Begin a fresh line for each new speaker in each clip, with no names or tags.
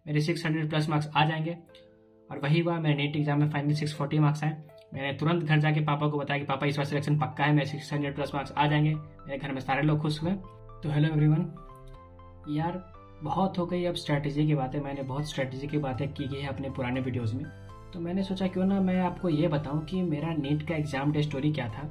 मेरे 600 plus marks आ जाएंगे। और वही हुआ, मेरे नीट एग्जाम में फाइनली 640 मार्क्स आए। मैंने तुरंत घर जाके पापा को बताया कि पापा इस बार सिलेक्शन पक्का है, मेरे 600 प्लस मार्क्स आ जाएंगे। मेरे घर में सारे लोग खुश हुए। तो हेलो एवरीवन, यार बहुत हो गई अब स्ट्रैटेजी की बातें। मैंने बहुत स्ट्रैटेजी की बातें की है अपने पुराने वीडियोज़ में। तो मैंने सोचा क्यों ना मैं आपको ये बताऊं कि मेरा नीट का एग्ज़ाम डे स्टोरी क्या था।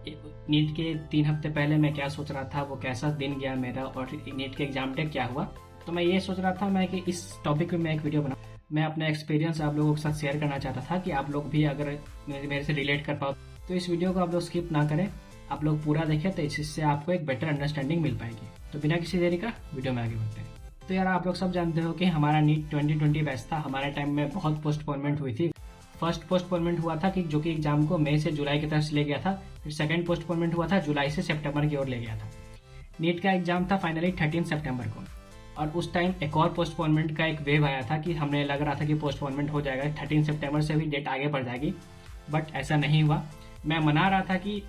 नीट के 3 हफ्ते पहले मैं क्या सोच रहा था, वो कैसा दिन गया मेरा, और नीट के एग्ज़ाम डे क्या हुआ। तो मैं ये सोच रहा था मैं कि इस टॉपिक पे मैं एक वीडियो बनाऊं। मैं अपना एक्सपीरियंस आप लोगों के साथ शेयर करना चाहता था कि आप लोग भी अगर मेरे से रिलेट कर पाओ तो इस वीडियो को आप लोग स्किप ना करें, आप लोग पूरा देखें, तो इससे आपको एक बेटर अंडरस्टैंडिंग मिल पाएगी। तो बिना किसी देरी का वीडियो में आगे बढ़ते हैं। तो यार आप लोग सब जानते हो कि हमारा नीट 2020 बैच था। हमारे टाइम में बहुत पोस्टपोनमेंट हुई थी। फर्स्ट पोस्टपोनमेंट हुआ था कि जो कि एग्जाम को मई से जुलाई की तरफ ले गया था। फिर सेकंड पोस्टपोनमेंट हुआ था, जुलाई से सितंबर की ओर ले गया था। नीट का एग्जाम था फाइनली 13 सितंबर को। और उस टाइम एक और पोस्टपोनमेंट का एक वेव आया था कि हमें लग रहा था कि पोस्टपोनमेंट हो जाएगा, 13 सितंबर से भी डेट आगे बढ़ जाएगी। बट ऐसा नहीं हुआ। मैं मना रहा था कि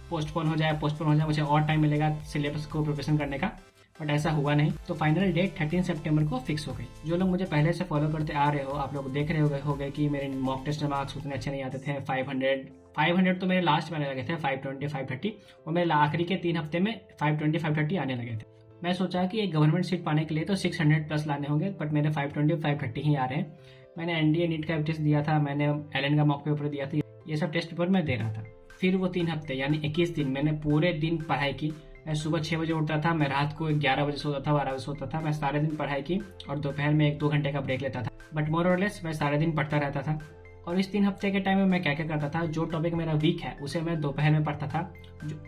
पोस्टपोन हो जाए, मुझे और टाइम मिलेगा सिलेबस को प्रिपरेशन करने का, बट ऐसा हुआ नहीं। तो फाइनल डेट 13 सितंबर को फिक्स हो गई। जो लोग मुझे पहले से फॉलो करते आ रहे हो, आप लोग देख रहे हो गए कि मेरे मॉक टेस्ट में मार्क्स उतने अच्छे नहीं आते थे। 500 तो मेरे लास्ट में आने लगे थे, 520 530, और मेरे आखिरी के 3 हफ्ते में 520 530 आने लगे थे। मैं सोचा कि एक गवर्नमेंट सीट पाने के लिए तो 600 प्लस लाने होंगे, बट मेरे 520 530 ही आ रहे हैं। मैंने एनडीए नीट का टेस्ट दिया था, मैंने एलएन का मॉक पेपर दिया था, ये सब टेस्ट पेपर मैं दे रहा था। फिर वो 3 हफ्ते यानी 21 दिन मैंने पूरे दिन पढ़ाई की। मैं सुबह 6 बजे उठता था, मैं रात को 11 बजे सोता था, 12 बजे सोता था। मैं सारे दिन पढ़ाई की और दोपहर में 1-2 घंटे का ब्रेक लेता था, बट मोर और लेस मैं सारे दिन पढ़ता रहता था। और इस 3 हफ्ते के टाइम में मैं क्या क्या करता था, जो टॉपिक मेरा वीक है उसे मैं दोपहर में पढ़ता था।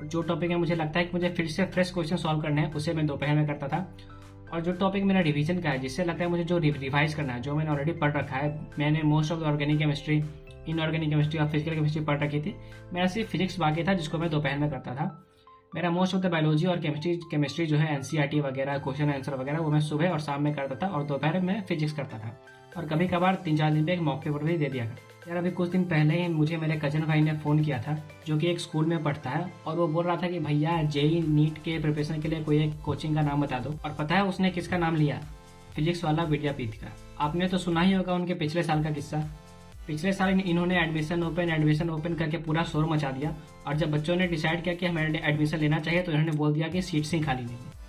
जो टॉपिक में मुझे लगता है कि मुझे फिर से फ्रेश क्वेश्चन सॉल्व करने हैं उसे मैं दोपहर में करता था। और जो टॉपिक मेरा रिवीजन का है, जिससे लगता है मुझे जो रिवाइज करना है, जो मैंने ऑलरेडी पढ़ रखा है, मैंने most of the organic chemistry, inorganic chemistry और फिजिकल केमिस्ट्री पढ़ रखी थी। मेरा सिर्फ फिजिक्स बाकी था जिसको मैं दोपहर में करता था। मेरा मोस्ट ऑफ द बायोलॉजी और केमिस्ट्री जो है एनसीईआरटी वगैरह, क्वेश्चन आंसर वगैरह, वो मैं सुबह और शाम में करता था, और दोपहर में फिजिक्स करता था। और कभी कभार 3-4 दिन पे एक मॉक पेपर भी दे दिया करता। यार अभी कुछ दिन पहले ही मुझे मेरे कजन भाई ने फ़ोन किया था, जो कि एक स्कूल में पढ़ता है, और वो बोल रहा था कि भैया जेई नीट के प्रिपरेशन के लिए कोई एक कोचिंग का नाम बता दो। और पता है उसने किसका नाम लिया? फिजिक्स वाला विद्यापीठ का। आपने तो सुना ही होगा उनके पिछले साल का किस्सा। पिछले साल इन्होंने एडमिशन ओपन करके पूरा शोर मचा दिया, और जब बच्चों ने डिसाइड किया कि हमें एडमिशन लेना चाहिए तो इन्होंने बोल दिया कि सीट्स ही खाली नहीं है।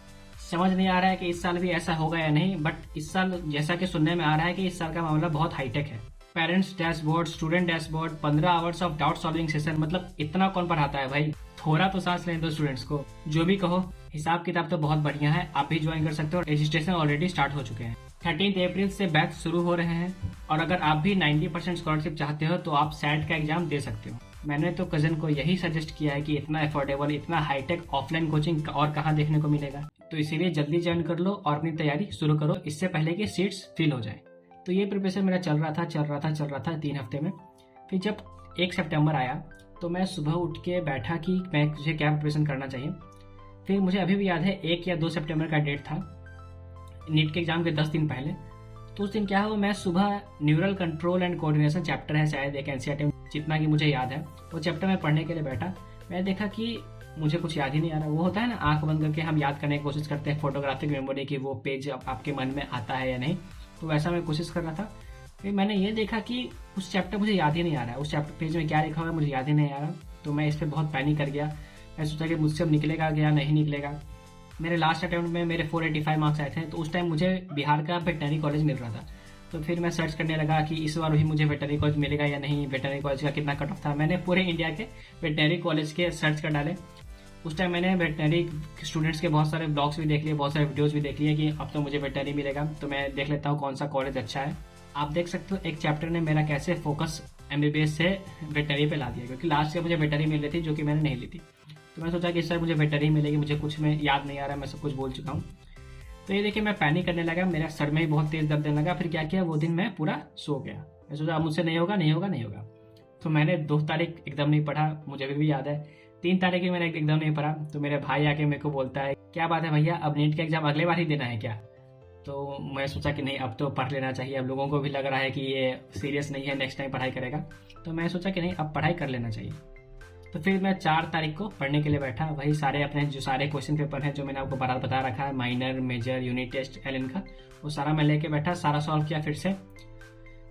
समझ नहीं आ रहा है कि इस साल भी ऐसा होगा या नहीं, बट इस साल जैसा कि सुनने में आ रहा है कि इस साल का मामला बहुत हाईटेक है। Parents dashboard, student dashboard, 15 hours of doubt solving session, मतलब इतना कौन पढ़ाता है भाई? थोड़ा तो सांस लेने दो स्टूडेंट्स को। जो भी कहो, हिसाब किताब तो बहुत बढ़िया है। आप भी ज्वाइन कर सकते हो, रजिस्ट्रेशन ऑलरेडी स्टार्ट हो चुके हैं। 13 अप्रैल से बैच शुरू हो रहे हैं। और अगर आप भी 90% स्कॉलरशिप चाहते हो तो आप सैट का एग्जाम दे सकते हो। मैंने तो कजन को यही सजेस्ट किया है कि इतना अफोर्डेबल, इतना हाईटेक ऑफलाइन कोचिंग और कहाँ देखने को मिलेगा। तो इसीलिए जल्दी ज्वाइन कर लो और अपनी तैयारी शुरू करो, इससे पहले कि सीट्स फिल हो जाए। तो ये प्रिपरेशन मेरा चल रहा था 3 हफ्ते में। फिर जब 1 सितंबर आया तो मैं सुबह उठ के बैठा कि मैं मुझे क्या प्रिपरेशन करना चाहिए। फिर मुझे अभी भी याद है 1 या 2 सितंबर का डेट था, नीट के एग्जाम के 10 दिन पहले। तो उस दिन क्या हुआ, मैं सुबह neural control and coordination chapter है शायद एक एनसीईआरटी, जितना कि मुझे याद है, वो चैप्टर में पढ़ने के लिए बैठा। मैं देखा कि मुझे कुछ याद ही नहीं आ रहा। वो होता है ना, आंख बंद करके हम याद करने की कोशिश करते हैं फोटोग्राफिक मेमोरी की, वो पेज आपके मन में आता है या नहीं। तो वैसा मैं कोशिश कर रहा था। फिर मैंने ये देखा कि उस चैप्टर मुझे याद ही नहीं आ रहा है, उस चैप्टर पेज में क्या लिखा हुआ है मुझे याद ही नहीं आ रहा। तो मैं इस पर बहुत पैनिक कर गया। मैं सोचा कि मुझसे अब निकलेगा या नहीं निकलेगा। मेरे लास्ट अटेम्प्ट में मेरे 485 मार्क्स आए थे। तो उस टाइम मुझे बिहार का वेटनरी कॉलेज मिल रहा था। तो फिर मैं सर्च करने लगा कि इस बार भी मुझे वेटनरी कॉलेज मिलेगा या नहीं, वेटनरी कॉलेज का कितना कट ऑफ था। मैंने पूरे इंडिया के वेटनरी कॉलेज के सर्च कर डाले। उस टाइम मैंने वेटनरी स्टूडेंट्स के बहुत सारे ब्लॉग्स भी देख लिए, बहुत सारे वीडियोस भी देख लिए कि अब तो मुझे वेटनरी मिलेगा, तो मैं देख लेता हूँ कौन सा कॉलेज अच्छा है। आप देख सकते हो एक चैप्टर ने मेरा कैसे फोकस एमबीबीएस से वेटनरी पे ला दिया, क्योंकि लास्ट ईयर मुझे वेटनरी मिल रही थी जो कि मैंने नहीं ली थी। तो मैं सोचा कि इस बार मुझे वेटनरी मिलेगी, मुझे कुछ में याद नहीं आ रहा है, मैं सब कुछ बोल चुका हूँ। तो ये देखिए मैं पैनिक करने लगा, मेरा सर में ही बहुत तेज दर्द देने लगा। फिर क्या किया, वो दिन मैं पूरा सो गया। मैं सोचा अब मुझसे नहीं होगा। तो मैंने 2 तारीख एकदम नहीं पढ़ा, मुझे अभी भी याद है। 3 तारीख भी मैंने एकदम नहीं पढ़ा। तो मेरे भाई आके मेरे को बोलता है, क्या बात है भैया, अब नीट का एग्जाम अगले बार ही देना है क्या? तो मैं सोचा कि नहीं, अब तो पढ़ लेना चाहिए। अब लोगों को भी लग रहा है कि ये सीरियस नहीं है, नेक्स्ट टाइम पढ़ाई करेगा। तो मैं सोचा कि नहीं, अब पढ़ाई कर लेना चाहिए। तो फिर मैं 4 तारीख को पढ़ने के लिए बैठा। वही सारे अपने जो सारे क्वेश्चन पेपर हैं जो मैंने आपको बता रखा है, minor, major, unit test, LN का, वो सारा मैं लेके बैठा, सारा सॉल्व किया। फिर से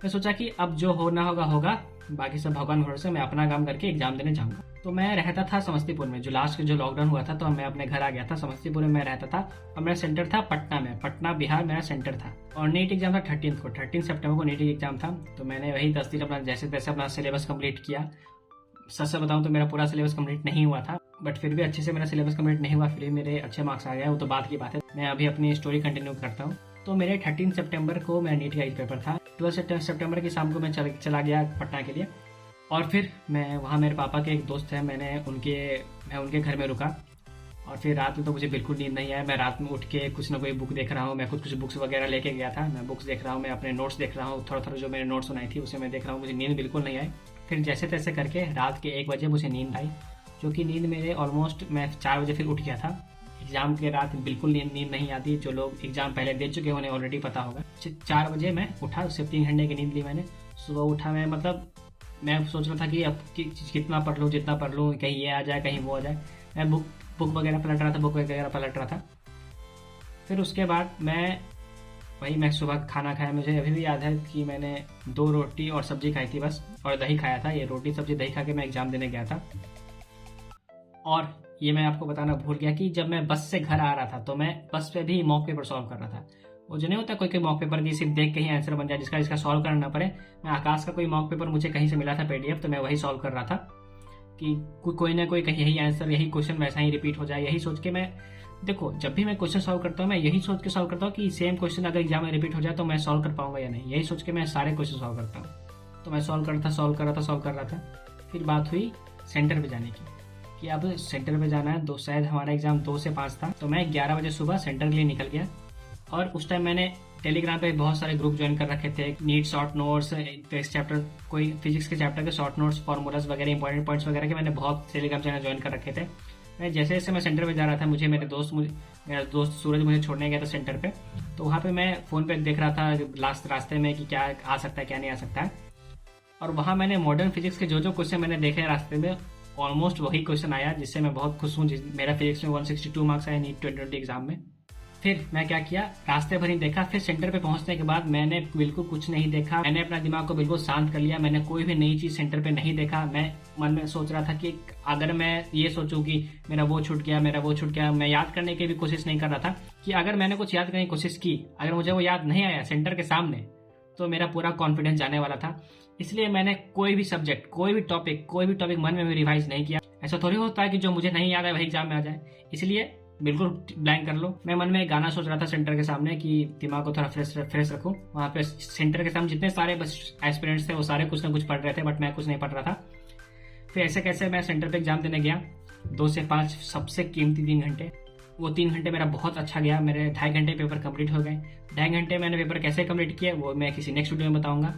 मैं सोचा कि अब जो होना होगा होगा, बाकी सब भगवान भरोसे, मैं अपना काम करके एग्जाम देने जाऊंगा। तो मैं रहता था समस्तीपुर में, जो लास्ट जो लॉकडाउन हुआ था तो मैं अपने घर आ गया था, समस्तीपुर में मैं रहता था। और मेरा सेंटर था पटना में, पटना बिहार मेरा सेंटर था। और नीट एग्जाम था 13 सितंबर को नीट एग्जाम था। तो मैंने वही 10 दिन अपना जैसे तैसे अपना सिलेबस कंप्लीट किया। सच बताऊं तो मेरा पूरा सिलेबस कंप्लीट नहीं हुआ था, बट फिर भी अच्छे से मेरा सिलेबस कंप्लीट नहीं हुआ, फिर भी मेरे अच्छे मार्क्स आ गए, वो तो बात की बात है। मैं अभी अपनी स्टोरी कंटिन्यू करता हूँ। तो मेरे 13 सितंबर को मेरा नीट का पेपर था। 12 सितंबर की शाम को मैं चला गया पटना के लिए। और फिर मैं वहाँ, मेरे पापा के एक दोस्त है, मैं उनके घर में रुका। और फिर रात में तो मुझे बिल्कुल नींद नहीं आया। मैं रात में उठ के कुछ ना कोई बुक देख रहा हूँ। मैं कुछ बुक्स वगैरह लेके गया था, मैं बुक्स देख रहा हूँ, मैं अपने नोट्स देख रहा हूँ, थोड़ा जो मैंने नोट्स बनाई थी उसे मैं देख रहा हूँ। मुझे नींद बिल्कुल नहीं आई। फिर जैसे तैसे करके रात के 1 बजे मुझे नींद आई, जो कि नींद मेरे ऑलमोस्ट, मैं 4 बजे फिर उठ गया था। एग्जाम के रात बिल्कुल नींद नहीं आती, जो लोग एग्जाम पहले दे चुके हैं उन्हें ऑलरेडी पता होगा। 4 बजे मैं उठा, उससे 3 घंटे की नींद ली मैंने। सुबह उठा मैं, मतलब मैं सोच रहा था कि अब कितना पढ़ लूँ, जितना पढ़ लूँ, कहीं ये आ जाए कहीं वो आ जाए। मैं बुक वगैरह पलट रहा था। फिर उसके बाद मैं सुबह खाना खाया। मुझे अभी भी याद है कि मैंने 2 रोटी और सब्जी खाई थी बस, और दही खाया था। ये रोटी सब्जी दही खा के मैं एग्जाम देने गया था। और ये मैं आपको बताना भूल गया कि जब मैं बस से घर आ रहा था तो मैं बस पे भी मॉक पेपर सॉल्व कर रहा था। वो जो नहीं होता कोई मॉक पेपर की सिर्फ देख के ही आंसर बन जाए, जिसका सॉल्व करना ना पड़े। मैं आकाश का कोई मॉक पेपर मुझे कहीं से मिला था PDF, तो मैं वही सॉल्व कर रहा था कि कोई ना कोई कहीं यही आंसर, यही क्वेश्चन वैसा ही रिपीट हो जाए। यही सोच के मैं, देखो जब भी मैं क्वेश्चन सॉल्व करता हूँ मैं यही सोच के सॉल्व करता हूँ कि सेम क्वेश्चन अगर एग्जाम में रिपीट हो जाए तो मैं सॉल्व कर पाऊंगा या नहीं। यही सोच के मैं सारे क्वेश्चन सॉल्व करता हूँ। तो मैं सॉल्व कर रहा था। फिर बात हुई सेंटर पे जाने की, कि अब सेंटर पे जाना है। शायद हमारा एग्जाम 2 से 5 था। तो मैं 11 बजे सुबह सेंटर के लिए निकल गया। और उस टाइम मैंने टेलीग्राम पे बहुत सारे ग्रुप ज्वाइन कर रखे थे, NEET short notes, test chapter, कोई फिजिक्स के चैप्टर के शॉर्ट नोट्स, फॉर्मूलाज वगैरह, इंपॉर्टेंट पॉइंट्स वगैरह के मैंने बहुत टेलीग्राम चैनल ज्वाइन कर रखे थे। मैं जैसे मैं सेंटर पे जा रहा था, मेरा दोस्त सूरज मुझे छोड़ने गया था सेंटर पे। तो वहाँ पे मैं फ़ोन पे देख रहा था लास्ट रास्ते में कि क्या आ सकता है क्या नहीं आ सकता है। और वहाँ मैंने मॉडर्न फिजिक्स के जो क्वेश्चन मैंने देखे रास्ते में, ऑलमोस्ट वही क्वेश्चन आया, जिससे मैं बहुत खुश हूँ। मेरा फिजिक्स में 162 मार्क्स आया नीट 2020 एग्जाम में। फिर मैं क्या किया, रास्ते भर ही देखा। फिर सेंटर पे पहुंचने के बाद मैंने बिल्कुल कुछ नहीं देखा। मैंने अपना दिमाग को बिल्कुल शांत कर लिया। मैंने कोई भी नई चीज सेंटर पे नहीं देखा। मैं मन में सोच रहा था कि अगर मैं ये सोचूं कि मेरा वो छूट गया, मैं याद करने की भी कोशिश नहीं कर रहा था कि अगर मैंने कुछ याद करने की कोशिश की, अगर मुझे वो याद नहीं आया सेंटर के सामने, तो मेरा पूरा कॉन्फिडेंस जाने वाला था। इसलिए मैंने कोई भी सब्जेक्ट, कोई भी टॉपिक मन में रिवाइज नहीं किया। ऐसा थोड़ी होता है कि जो मुझे नहीं याद है वही एग्जाम में आ जाए। इसलिए बिल्कुल ब्लैंक कर लो। मैं मन में एक गाना सोच रहा था सेंटर के सामने कि दिमाग को थोड़ा फ्रेश रखूं। वहाँ पे सेंटर के सामने जितने सारे बस एस्पिरेंट्स थे वो सारे कुछ ना कुछ पढ़ रहे थे, बट मैं कुछ नहीं पढ़ रहा था। फिर ऐसे कैसे मैं सेंटर पे एग्जाम देने गया। 2 से 5 सबसे कीमती 3 घंटे। वो 3 घंटे मेरा बहुत अच्छा गया। मेरे 2.5 घंटे पेपर कंप्लीट हो गए। 2.5 घंटे मैंने पेपर कैसे कंप्लीट किया वो मैं किसी नेक्स्ट वीडियो में बताऊंगा।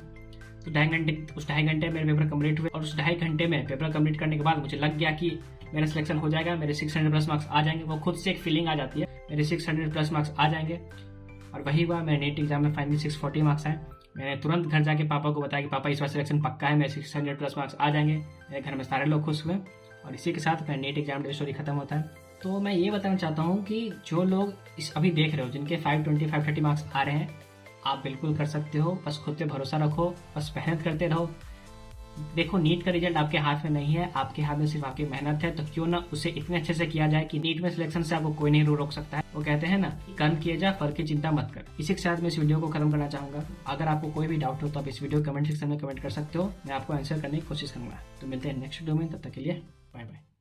तो 2.5 घंटे मेरे पेपर कंप्लीट हुए। और उस 2.5 घंटे में पेपर कंप्लीट करने के बाद मुझे लग गया कि मेरा सिलेक्शन हो जाएगा, मेरे 600 प्लस मार्क्स आ जाएंगे। वो खुद से एक फीलिंग आ जाती है, मेरे 600 प्लस मार्क्स आ जाएंगे। और वही हुआ, मेरे नीट एग्जाम में फाइनली 640 मार्क्स आए। मैंने तुरंत घर जाके पापा को बताया कि पापा इस बार सिलेक्शन पक्का है, मेरे 600 प्लस मार्क्स आ जाएंगे। मेरे घर में सारे लोग खुश हुए। और इसी के साथ मेरा नीट एग्जाम स्टोरी खत्म होता है। तो मैं ये बताना चाहता हूँ कि जो लोग अभी देख रहे हो, जिनके 520 530 मार्क्स आ रहे हैं, आप बिल्कुल कर सकते हो। बस खुद पे भरोसा रखो, बस मेहनत करते रहो। देखो नीट का रिजल्ट आपके हाथ में नहीं है, आपके हाथ में सिर्फ आपकी मेहनत है। तो क्यों ना उसे इतने अच्छे से किया जाए कि नीट में सिलेक्शन से आपको कोई नहीं रोक सकता है। वो कहते हैं ना, कर्म किए जा, फल की चिंता मत कर। इसी के साथ मैं इस वीडियो को खत्म करना चाहूंगा। अगर आपको कोई भी डाउट हो तो आप इस वीडियो कमेंट सेक्शन में कमेंट कर सकते हो। मैं आपको आंसर करने की कोशिश करूंगा। तो मिलते हैं नेक्स्ट वीडियो में, तब तक के लिए बाय बाय।